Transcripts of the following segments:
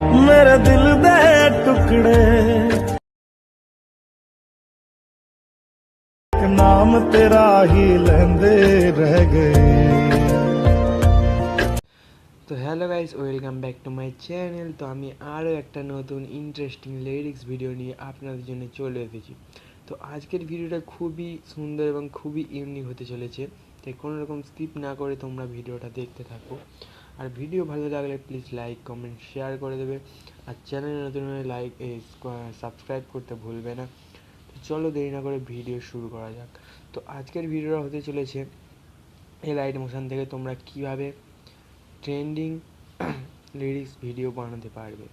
मेरे दिल दे टुकड़े नाम तेरा ही लेंदे रह गए। তো hello guys, welcome back to my channel. তো আমি আরও একটা নতুন ইন্টারেস্টিং লিরিক্স ভিডিও নিয়ে আপনাদের জন্য চলে এসেছি। তো আজকের ভিডিওটা খুবই সুন্দর এবং খুবই ইউনিক হতে চলেছে, তাই কোনো রকম স্কিপ না করে তোমরা ভিডিওটা দেখতে থাকো। আর ভিডিও ভালো লাগলে প্লিজ লাইক কমেন্ট শেয়ার করে দেবে, আর চ্যানেলে নতুন হলে সাবস্ক্রাইব করতে ভুলবে না। তো চলো দেরি না করে ভিডিও শুরু করা যাক। তো আজকের ভিডিওটা হতে চলেছে লাইট মোশন থেকে তোমরা কীভাবে ট্রেন্ডিং লিরিক্স ভিডিও বানাতে পারবে।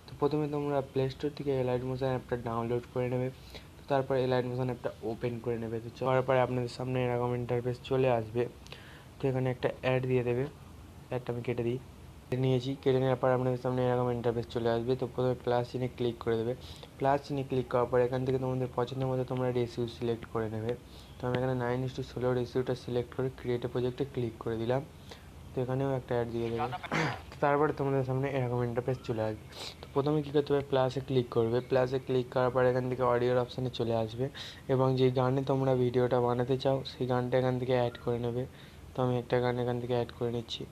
তো প্রথমে তোমরা প্লে স্টোর থেকে এলাইট মোশন অ্যাপটা ডাউনলোড করে নেবে। তো তারপর এলাইট মোশন অ্যাপটা ওপেন করে নেবে। তো যাওয়ার পরে আপনাদের সামনে এরকম ইন্টারফেস চলে আসবে। তো এখানে একটা অ্যাড দিয়ে দেবে, অ্যাডটা আমি কেটে দিই। কেটে নেওয়ার পর আপনাদের সামনে এরকম ইন্টারফেস চলে আসবে। তো প্রথমে প্লাস চিহ্নে ক্লিক করে দেবে। প্লাস চিহ্নে ক্লিক করার পর এখান থেকে তোমাদের পছন্দের মতো তোমরা রেসিউ সিলেক্ট করে নেবে। তো আমি এখানে 9:16 রেসিউটা সিলেক্ট করে ক্রিয়েট এ প্রজেক্টে ক্লিক করে দিলাম। তো এখানেও একটা অ্যাড দিয়ে দেবে। তারপরে তোমাদের সামনে এরকম ইন্টারফেস চলে আসবে। তো প্রথমে কী করতে হবে, প্লাসে ক্লিক করবে। প্লাসে ক্লিক করার পর এখান থেকে অডিওর অপশানে চলে আসবে এবং যেই গানে তোমরা ভিডিওটা বানাতে চাও সেই গানটা এখান থেকে অ্যাড করে নেবে। তো আমি একটা গান এখান থেকে অ্যাড করে নিচ্ছি।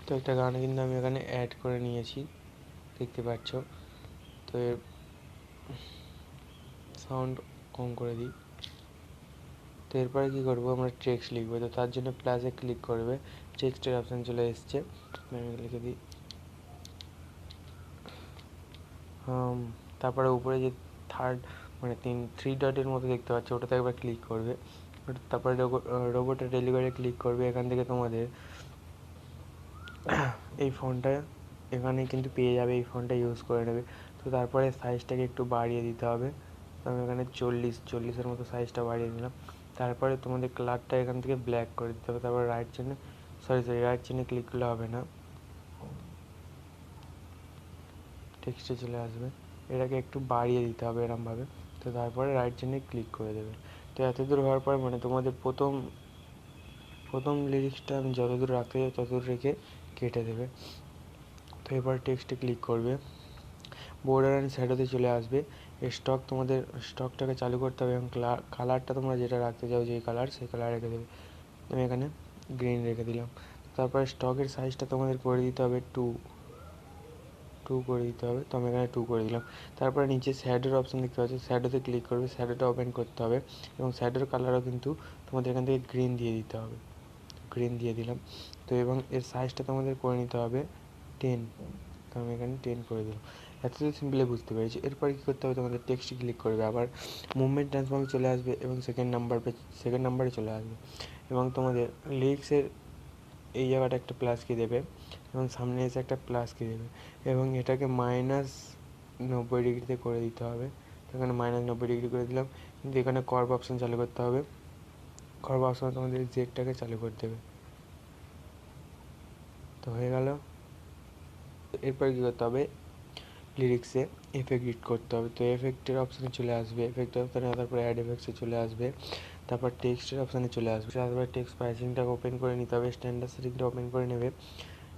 তো একটা গান কিন্তু আমি এখানে অ্যাড করে নিয়েছি, দেখতে পাচ্ছ। তো এর সাউন্ড কম করে দিই। তো এরপরে কী করবো, আমরা টেক্সট লিখবো। তো তার জন্য প্লাসে ক্লিক করবে, টেক্সটের অপশান চলে এসছে। আমি লিখে দিই তারপরে উপরে যে থার্ড মানে থ্রি ডটের মতো দেখতে পাচ্ছ ওটাতে একবার ক্লিক করবে। তারপরে রোবটের ডেলিভারি ক্লিক করবে। এখান থেকে তোমাদের এই ফোনটা এখানে কিন্তু পেয়ে যাবে, এই ফোনটা ইউজ করে নেবে। তো তারপরে সাইজটাকে একটু বাড়িয়ে দিতে হবে। তো আমি এখানে 40-40-এর মতো সাইজটা বাড়িয়ে দিলাম। তারপরে তোমাদের কালারটা এখান থেকে ব্ল্যাক করে দিতে হবে। তারপরে রাইট চিহ্নে ক্লিক করলে হবে না, টেক্সটে চলে আসবে। এটাকে একটু বাড়িয়ে দিতে হবে এরমভাবে। তো তারপরে রাইট চিহ্নে ক্লিক করে দেবে। তো এত দূর হওয়ার পর মানে তোমাদের প্রথম লিরিক্সটা আমি যতদূর রাখতে যাই ততদূর রেখে কেটে দেবে। তো এবার টেক্সটে ক্লিক করবে, বর্ডার অ্যান্ড শ্যাডোতে চলে আসবে। তোমাদের স্টকটাকে চালু করতে হবে এবং কালারটা তোমরা যেটা রাখতে চাও যেই কালার সেই কালার রেখে দেবে। আমি এখানে গ্রিন রেখে দিলাম। তারপরে স্টকের সাইজটা তোমাদের করে দিতে হবে টু করে দিতে হবে। তো আমি এখানে 2 করে দিলাম। তারপরে নিচে শ্যাডোর অপশান দেখতে পাচ্ছ, শ্যাডোতে ক্লিক করবে, শ্যাডোটা ওপেন করতে হবে এবং শ্যাডোর কালারও কিন্তু তোমাদের এখান থেকে গ্রিন দিয়ে দিতে হবে। গ্রিন দিয়ে দিলাম। তো এবং এর সাইজটা তোমাদের করে নিতে হবে 10। তো আমি এখানে 10 করে দিলাম। এতটাই সিম্পলি বুঝতে পেরেছি। এরপরে কী করতে হবে, তোমাদের টেক্সটে ক্লিক করবে, আবার মুভমেন্ট ট্রান্সফর্মে চলে আসবে এবং সেকেন্ড নাম্বারে চলে আসবে এবং তোমাদের লিরিক্সের এই জায়গাটা একটা প্লাস কি দেবে এবং সামনে এসে একটা প্লাস কি দেবে এবং এটাকে -90° করে দিতে হবে। তো এখানে -90° করে দিলাম। কিন্তু এখানে কর্ভ অপশান চালু করতে হবে। কর্ভ অপশানে তোমাদের জেডটাকে চালু করে দেবে। তো হয়ে গেল। এরপর কী করতে হবে, লিরিক্সে এফেক্ট এডিট করতে হবে। তো এফেক্টের অপশানে চলে আসবে, এফেক্টের অপশানে তারপরে অ্যাড এফেক্টসে চলে আসবে। তারপর টেক্সটের অপশানে চলে আসবে। তারপরে টেক্সট প্রাইসিংটাকে ওপেন করে নিতে হবে, স্ট্যান্ডার্ড সেটিংটা ওপেন করে নেবে।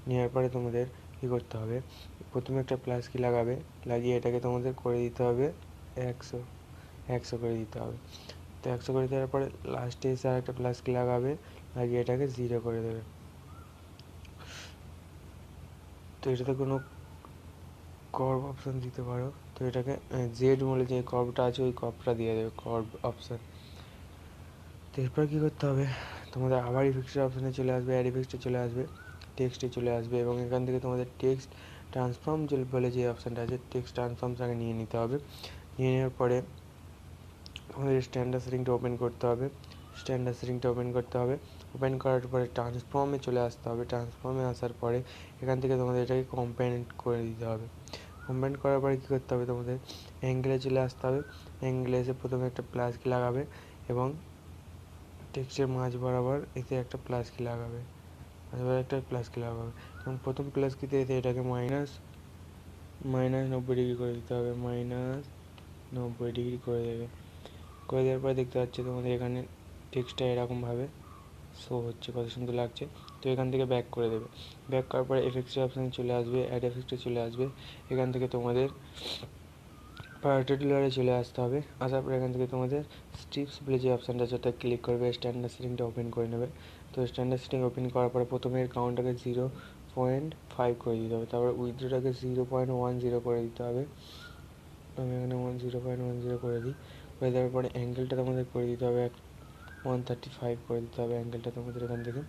নেওয়ার পরে তোমাদের কী করতে হবে, প্রথমে একটা প্লাস কি লাগাবে, লাগিয়ে এটাকে তোমাদের করে দিতে হবে 100 করে দিতে হবে। তো 100 করে দেওয়ার পরে লাস্টে এসে আর একটা প্লাস কি লাগাবে, লাগিয়ে এটাকে 0 করে দেবে। তো এটাতে কোনো কর্ভ অপশান দিতে পারো। তো এটাকে জেড বলে যে কর্ভটা আছে ওই কর্ভটা দিয়ে দেবে, কর্ভ অপশান। তো এরপর কী করতে হবে, তোমাদের আবার ইফেক্টের অপশানে চলে আসবে, অ্যাড ইফেক্টে চলে আসবে, টেক্সটে চলে আসবে এবং এখান থেকে তোমাদের টেক্সট ট্রান্সফর্ম বলে যে অপশানটা আছে টেক্সট ট্রান্সফর্মটাকে নিয়ে নিতে হবে। নিয়ে নেওয়ার পরে তোমাদের স্ট্যান্ডার্ড সেটিংটা ওপেন করতে হবে। ওপেন করার পরে ট্রান্সফর্মে চলে আসতে হবে। ট্রান্সফর্মে আসার পরে এখান থেকে তোমাদের এটাকে কম্পোনেন্ট করে দিতে হবে। কম্পোনেন্ট করার পরে কী করতে হবে, তোমাদের অ্যাঙ্গেলে চলে আসতে হবে। অ্যাঙ্গেলে এসে প্রথমে একটা প্লাস কি লাগাবে এবং টেক্সটের মাঝ বরাবর এতে একটা প্লাস কি লাগাবে এবং প্রথম প্লাস কিতে এসে এটাকে -90° করে দিতে হবে, -90° করে দেবে। করে দেওয়ার পরে দেখতে পাচ্ছ তোমাদের এখানে টেক্সটটা এরকমভাবে শো হচ্ছে, কত সুন্দর লাগছে। তো এখান থেকে ব্যাক করে দেবে। ব্যাক করার পরে এফেক্টসের অপশানে চলে আসবে, অ্যাড এফেক্টে চলে আসবে। এখান থেকে তোমাদের পার্টিকুলারে চলে আসতে হবে। আসার পরে এখান থেকে তোমাদের স্ট্রিপস বলে যে অপশানটা আছে ওটা ক্লিক করবে, স্ট্যান্ডার্ড সেটিংটা ওপেন করে নেবে। তো স্ট্যান্ডার্ড সেটিং ওপেন করার পরে প্রথমে এর কাউন্টটাকে 0.5 করে দিতে হবে, তারপর উইথড্রোটাকে 0.10 করে দিতে হবে। আমি এখানে 0.10 করে দিই। করে দেওয়ার পরে অ্যাঙ্গেলটা তোমাদের করে দিতে হবে 135 করে দিতে হবে অ্যাঙ্গেলটা তোমাদের এখান থেকে।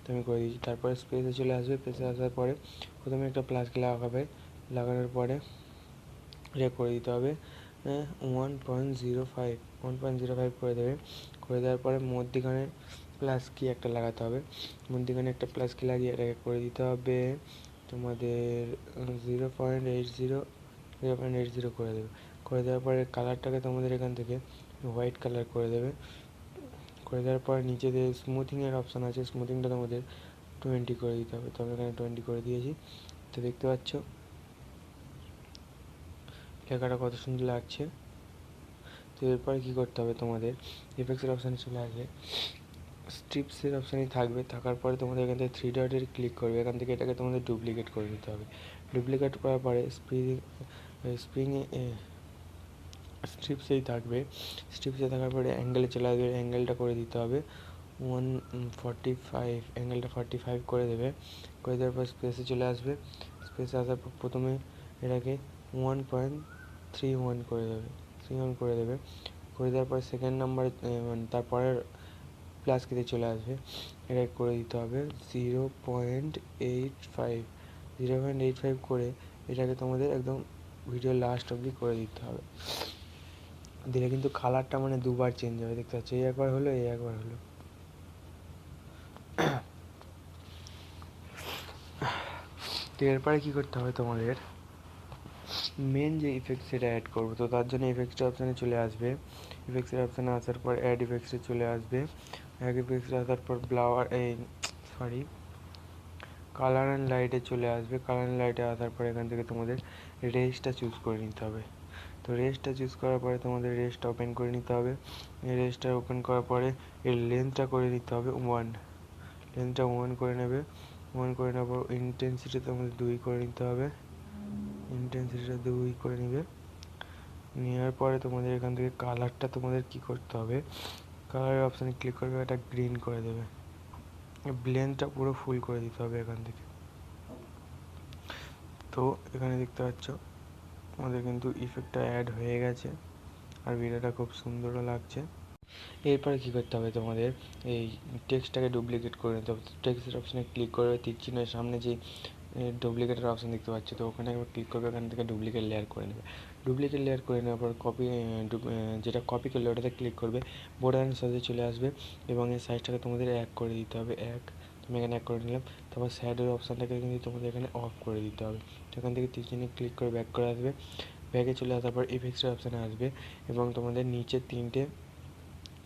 তো আমি করে দিচ্ছি। তারপরে স্পেসে চলে আসবে। স্পেসে আসার পরে প্রথমে একটা প্লাসকে লাগাবে, লাগানোর পরে এটা করে দিতে হবে 1.05 করে দেবে। করে দেওয়ার পরে মধ্যিখানে প্লাস কি একটা লাগাতে হবে, মধ্যিখানে একটা প্লাস কি লাগিয়ে এটাকে করে দিতে হবে তোমাদের 0.80 করে দেবে। করে দেওয়ার পরে কালারটাকে তোমাদের এখান থেকে হোয়াইট কালার করে দেবে। করে দেওয়ার পর নিচে যে স্মুথিংয়ের অপশান আছে, স্মুথিংটা তোমাদের 20 করে দিতে হবে। তো আমি এখানে 20 করে দিয়েছি। তো দেখতে পাচ্ছ লেখাটা কত সুন্দর লাগছে। তো এরপরে কী করতে হবে তোমাদের, এফেক্টসের অপশানে চলে আসবে, স্ট্রিপসের অপশানে থাকবে। থাকার পরে তোমাদের এখান থেকে 3 ডটের ক্লিক করবে। এখান থেকে এটাকে তোমাদের ডুপ্লিকেট করে নিতে হবে। ডুপ্লিকেট করার পরে স্প্রিংয়ে স্ট্রিপসেই থাকবে। স্ট্রিপসে থাকার পরে অ্যাঙ্গেলে চলে আসবে, অ্যাঙ্গেলটা করে দিতে হবে 145, অ্যাঙ্গেলটা 45 করে দেবে। করে দেওয়ার পর স্পেসে চলে আসবে। স্পেসে আসার পর প্রথমে এটাকে 1.31 করে দেবে, 31 করে দেবে। করে দেওয়ার পর সেকেন্ড নাম্বারে মানে তারপরের প্লাস কিতে চলে আসবে, এটা করে দিতে হবে 0.85, 0.85 করে এটাকে তোমাদের একদম ভিডিও লাস্ট অবধি করে দিতে হবে। দিলে কিন্তু কালারটা মানে দুবার চেঞ্জ হবে, দেখতে পাচ্ছ, এই একবার হলো, এই একবার হলো। তো এরপরে কী করতে হবে তোমাদের, মেন যে ইফেক্ট সেটা অ্যাড করবো। তো তার জন্য ইফেক্টসের অপশানে চলে আসবে। ইফেক্টসের অপশানে আসার পর অ্যাড ইফেক্টসে চলে আসবে। অ্যাড ইফেক্টসে আসার পর কালার অ্যান্ড লাইটে চলে আসবে। কালার অ্যান্ড লাইটে আসার পর এখান থেকে তোমাদের রেসটা চুজ করে নিতে হবে। তো রেসটা চুজ করার পরে তোমাদের রেসটা ওপেন করে নিতে হবে। এই রেসটা ওপেন করার পরে এর লেন্থটা করে নিতে হবে 1, লেন্থটা 1 করে নেবে। 1 করে নেওয়ার পর ইন্টেন্সিটি তোমাদের 2 করে নিতে হবে, ইন্টেন্সিটিটা 2 করে নিবে। নেওয়ার পরে তোমাদের এখান থেকে কালারটা তোমাদের কি করতে হবে, কালারের অপশানে ক্লিক করবে, এটা গ্রিন করে দেবে। ব্লেন্ডটা পুরো ফুল করে দিতে হবে এখান থেকে। তো এখানে দেখতে পাচ্ছ আমাদের কিন্তু ইফেক্টটা অ্যাড হয়ে গেছে আর ভিডিওটা খুব সুন্দরও লাগছে। এরপরে কী করতে হবে তোমাদের, এই টেক্সটটাকে ডুপ্লিকেট করে নিতে হবে। টেক্সটের অপশানে ক্লিক করবে, তীর চিহ্নের সামনে যে ডুপ্লিকেটের অপশান দেখতে পাচ্ছি, তো ওখানে একবার ক্লিক করবে, ওখান থেকে ডুপ্লিকেট লেয়ার করে নেবে। ডুপ্লিকেট লেয়ার করে নেওয়ার পর যেটা কপি করলে ওটাতে ক্লিক করবে, বর্ডারের সাথে চলে আসবে এবং এই সাইজটাকে তোমাদের 1 করে দিতে হবে। আমি এখানে 1 করে নিলাম। তারপর শ্যাডোর অপশানটাকে কিন্তু তোমাদের এখানে অফ করে দিতে হবে। তো এখান থেকে তীর চিহ্নে ক্লিক করে ব্যাক করে আসবে। ব্যাকে চলে আসার পর ইফেক্টসের অপশানে আসবে এবং তোমাদের নিচের 3টে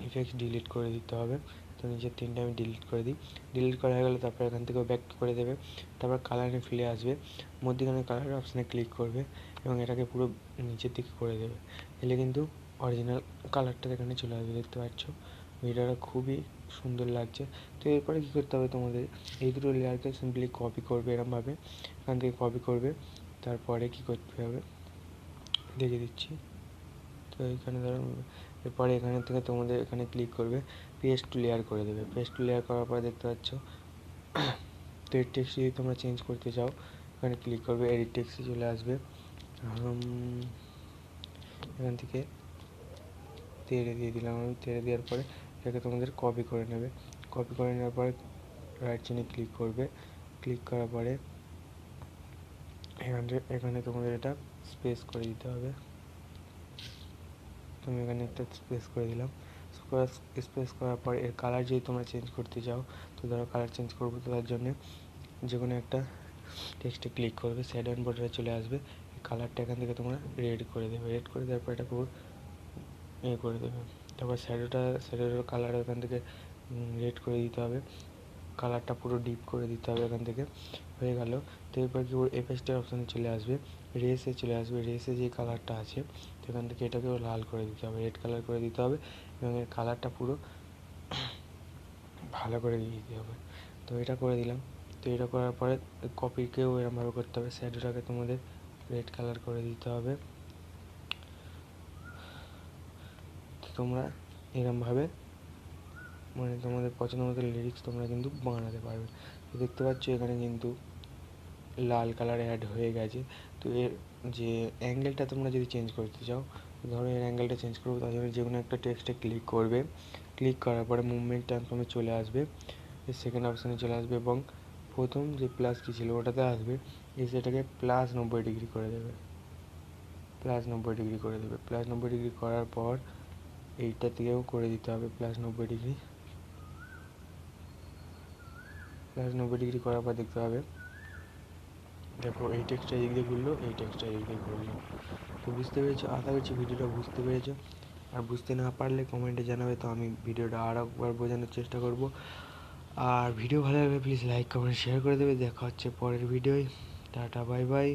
ইফেক্টস ডিলিট করে দিতে হবে। তো নিচের 3টে আমি ডিলিট করে দিই। ডিলিট করা হয়ে গেলে তারপর এখান থেকে ব্যাক করে দেবে। তারপর কালারে ফিরে আসবে, মধ্যখানে কালারের অপশানে ক্লিক করবে এবং এটাকে পুরো নিচের দিকে করে দেবে। এলে কিন্তু অরিজিনাল কালারটা এখানে চলে আসবে, দেখতে পাচ্ছ। ভিডিওটা খুবই সুন্দর লাগছে। তো এরপরে কী করতে হবে তোমাদের, এই দুটো লেয়ারকে সিম্পলি কপি করবে এরমভাবে, এখান থেকে কপি করবে। তারপরে কী করতে হবে দেখে দিচ্ছি। তো এখানে ধরুন এরপরে এখানে থেকে তোমাদের এখানে ক্লিক করবে, পেস্ট টু লেয়ার করে দেবে। পেস্ট টু লেয়ার করার পরে দেখতে পাচ্ছ, তো এর টেক্সট যদি তোমরা চেঞ্জ করতে চাও এখানে ক্লিক করবে, এডিট টেক্সটে চলে আসবে। এখান থেকে তেড়ে দিয়ে দিলাম আমি। তেড়ে দেওয়ার পরে এটাকে তোমাদের কপি করে নেবে। কপি করে নেওয়ার পরে রাইট চিহ্নে ক্লিক করবে। ক্লিক করার পরে এখানে তোমাদের এটা স্পেস করে দিতে হবে। আমি এখানে একটা স্পেস করে দিলাম। স্পেস করার পর এর কালার যদি তোমরা চেঞ্জ করতে চাও, তো ধরো কালার চেঞ্জ করবো, তো তার জন্যে যে কোনো একটা টেক্সটে ক্লিক করবে, শ্যাডো অ্যান্ড বর্ডারে চলে আসবে। কালারটা এখান থেকে তোমরা রেড করে দেবে। রেড করে দেওয়ার পর এটা পুরো করে দেবে। তারপর শ্যাডোর কালার এখান থেকে রেড করে দিতে হবে, কালারটা পুরো ডিপ করে দিতে হবে এখান থেকে। হয়ে গেল। তো এরপর কি এফেক্টের অপশানে চলে আসবে, রেসে চলে আসবে। রেসে যে কালারটা আছে তো এখান থেকে এটাকেও লাল করে দিতে হবে, রেড কালার করে দিতে হবে এবং এর কালারটা পুরো ভালো করে দিয়ে দিতে হবে। তো এটা করে দিলাম। তো এটা করার পরে কপিকেও এরমভাবে করতে হবে, শ্যাডোটাকে তোমাদের রেড কালার করে দিতে হবে। তো তোমরা এরমভাবে মানে তোমাদের পছন্দ মতো লিরিক্স তোমরা কিন্তু বানাতে পারবে। তো দেখতে পাচ্ছ এখানে কিন্তু লাল কালার অ্যাড হয়ে গেছে। তো এর যে অ্যাঙ্গেলটা তোমরা যদি চেঞ্জ করতে চাও, ধরো এর অ্যাঙ্গেলটা চেঞ্জ করবো, তার জন্য যে কোনো একটা টেক্সটে ক্লিক করবে। ক্লিক করার পরে মুভমেন্ট ট্রান্সফর্মে চলে আসবে, এর সেকেন্ড অপশানে চলে আসবে এবং প্রথম যে প্লাস কি ছিল ওটাতে আসবে, এসে এটাকে +90° করে দেবে, +90° করে দেবে। +90° করার পর এইটা থেকেও করে দিতে হবে +90°। +90° করার পর দেখতে হবে, দেখো এই টেক্সটটা এদিক দিয়ে ঘুরলো, এই টেক্সটটা এদিক দিয়ে ঘুরলো। তো বুঝতে পেরেছো? আশা করছি ভিডিওটা বুঝতে পেরেছো। আর বুঝতে না পারলে কমেন্টে জানাবে, তো আমি ভিডিওটা আর একবার বোঝানোর চেষ্টা করব। আর ভিডিও ভালো লাগলে প্লিজ লাইক কমেন্ট শেয়ার করে দেবে। দেখা হচ্ছে পরের ভিডিওয়। Tata bye bye.